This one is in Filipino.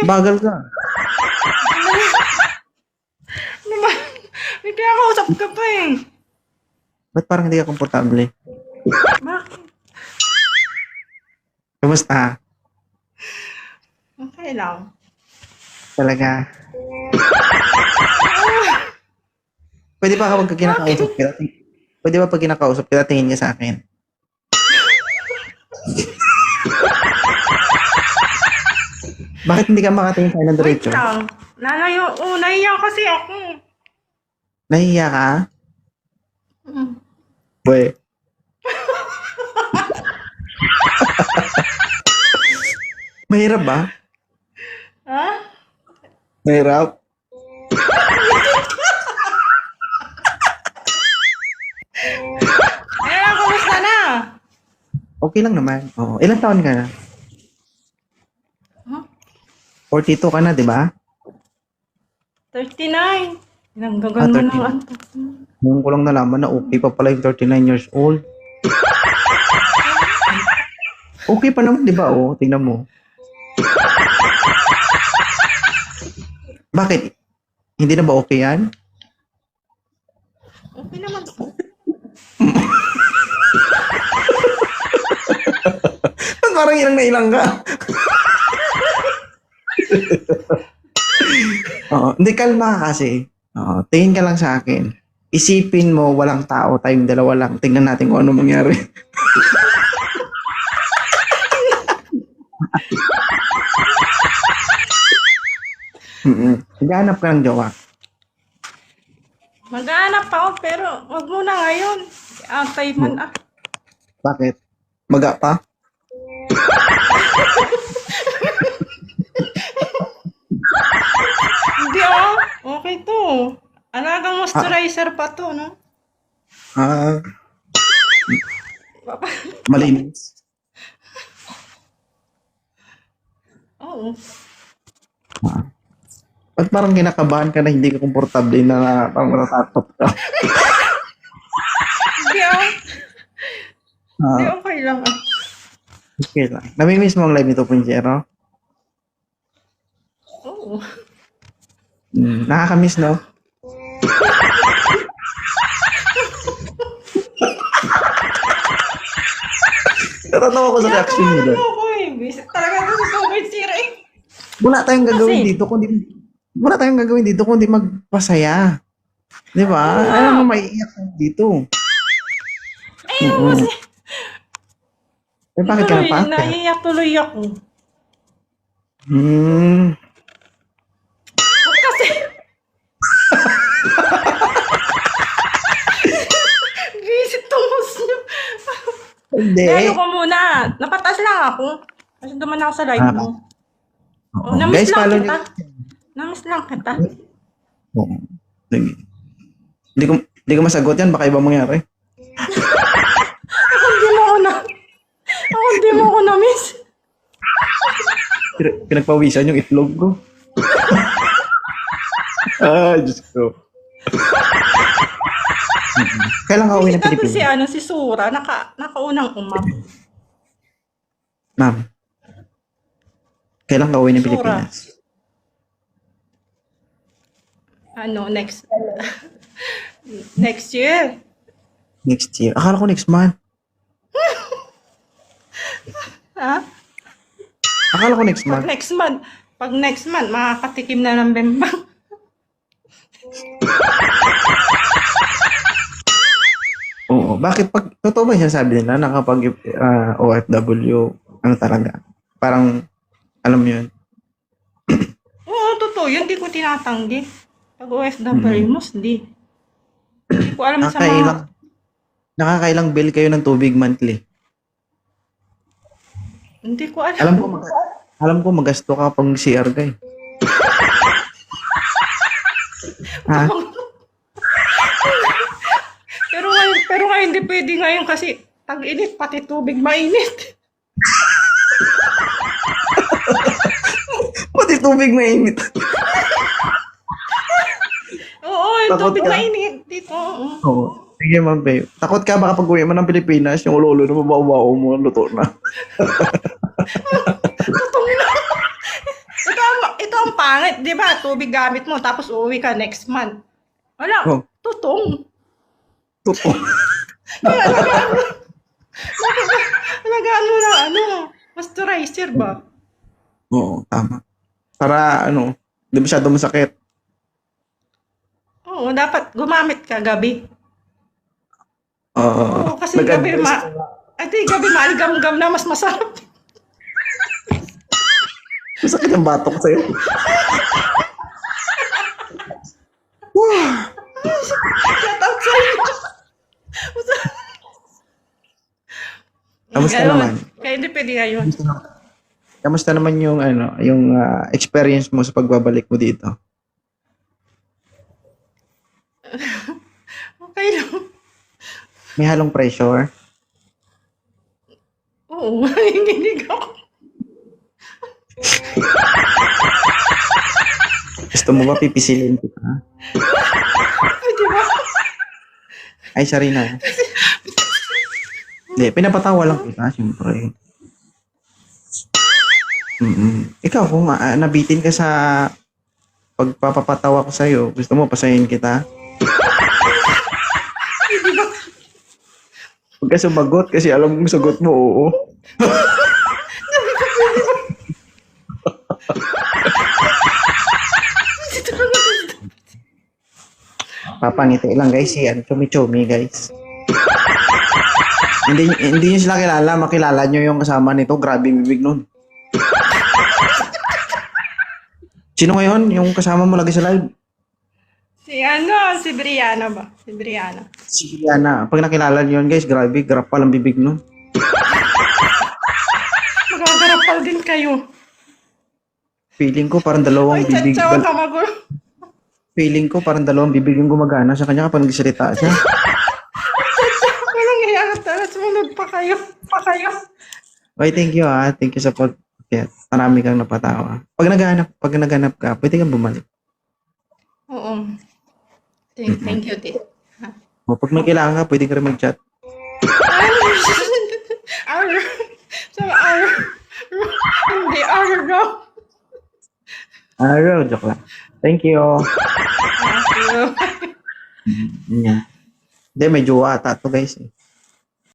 Bagal ka. Ano ba? May pinakausap ka pa eh. Ba't parang hindi ka komportable? Bakit? Kamusta? Okay lang. Talaga. Pwede ba kapag kinakausap kita? Pwede ba pag kinakausap kita, tingin niya sa akin? Bakit hindi ka makatingin sa akin ng Wait diretso? lang. Nalayo. Oh, nahiya kasi ako. Nahiya ka? Mm. Boy. Mahirap ba? Ha? Mahirap? Eh, kumusta na? Okay lang naman. Oo. Ilang taon ka na? Huh? 42 ka na, di ba? 39. Nanggagan mo 39. ng anto. Ngayon ko lang nalaman na okay pa pala yung 39 years old. Okay pa naman, di ba? Oh, tingnan mo. Bakit? Hindi na ba okay yan? Okay naman po. Parang ilang na ilang ka. Oo, hindi, kalma ka kasi. Oo, tingin ka lang sa akin. Isipin mo, walang tao, tayong dalawa lang. Tingnan natin kung ano mangyari. Naghahanap ka ng jowa. Maghanap ako pero wag muna ngayon. Antay man ah. Bakit? Maga pa? Hindi ah. Okay to. Alagang moisturizer pa to, no? Ah, malinis. Oo. Ba't parang kinakabahan ka na hindi ka komportable na parang natatakot ka? Hindi ah. Hindi Ah, okay lang ah. okay lang. Namimiss mo ang live ni 2.0? Oo. Nakakamiss, no? Natatawa ko sa reaction mo doon. Ano ko eh. Visit talaga to sa COVID zero eh. Wala tayong gagawin Kasi- dito kundi magpasaya. Di ba? Alam mo, maiiyak ka dito. Ayun kasi. Eh, bakit ka Tuloy, napaakyat? naiiyak tuloy ako. Hmm. Kasi. Visit tong host nyo. Hindi. Ano ko muna. Napatas lang ako. Kasi duman ako sa live Ah. mo. Oo. Oh, namiss Guys, lang follow kita. nyo. Namiss lang kita. Oo. Sige. Hindi ko masagot yan. Baka iba mangyari. Ako hindi mo ako na-miss. Pinagpawisan yung itlog ko. Diyos ko. Kailan ka uwi ng Tapos Pilipinas? si Sura, nakaunang umap. Ma'am. Kailan ka uwi ng Sura. Pilipinas? Next. Next year. Next year. Akala ko next month. Ha? Akala ko next month. Pag next month, makakatikim na ng bembang. Oo. Bakit pag totoo ba siya sabi nila na kapag OFW, ano talaga? Parang, alam mo yun? Oo, totoo. Yun, di ko tinatanggi. Pag OFW, mostly. Hindi ko alam sa mga... Nakakailang bill kayo ng tubig monthly. Hindi ko alam. Alam ko magasto ka pang CR guy. Ha? Pero ngayon, hindi pwede ngayon kasi tag-init, pati tubig mainit. Pati tubig mainit. Oo, yung Takot tubig ka? mainit dito. Oo. Oo. Sige, ma'am, babe. Takot ka baka pag uwi mo ng Pilipinas, yung ulo-ulo na mabaw-baw mo, luto na. Gutom na. Ito ang pangit, di ba? Tubig gamit mo, tapos uuwi ka next month. Wala, Oh, tutong. totoo. Kaya nag-ano na, moisturizer ba? Oo, tama. Para ano, di masyado masakit. Oo, dapat gumamit ka gabi. Oo. Oo, kasi gabi Nag-advise gabi maaligam-gam na mas masarap. masakit ang batok sa'yo. Wow. Shout out sa'yo. Kamusta Ganun. naman? Kaya hindi pwede ngayon. Kamusta naman yung yung experience mo sa pagbabalik mo dito? Okay lang. May halong pressure? Oo, nanginginig ako. Gusto mo ba pipisilin kita? Di ba? Ay, sorry na. Hindi, pinapatawa lang kita, siyempre. Ikaw, kung nabitin ka sa pagpapatawa ko sa'yo, gusto mo pasayin kita? Huwag ka sumagot kasi alam mong sagot mo, oo. Papangiti lang guys, si Chumi-Chumi guys. Hindi nyo sila kilala, makilala nyo yung kasama nito, grabe yung bibig nun. Sino ngayon yung kasama mo lagi sa live? Si Brianna ba? Si Brianna. Si Diana. Pag nakilala nyo yun guys, grabe, grapal ang bibig nun. Magagarapal din kayo. Feeling ko parang dalawang Ay, bibig. tsatsawa ka magulo. Feeling ko parang dalawang bibig yung gumagana sa kanya kapag nagsalita siya. Walang iyangat talaga. Sumunod pa kayo. Okay, thank you ah. Thank you sa pag-get. Marami kang napatawa. Pag naghanap ka, pwede kang bumalik. Oo. Thank you, Tito. O, pag may kailangan ka, pwede ka rin mag-chat. Hindi, araw. Araw, joke lang. Thank you. Thank you. Yeah. Hindi, may jowa ata to guys. Eh.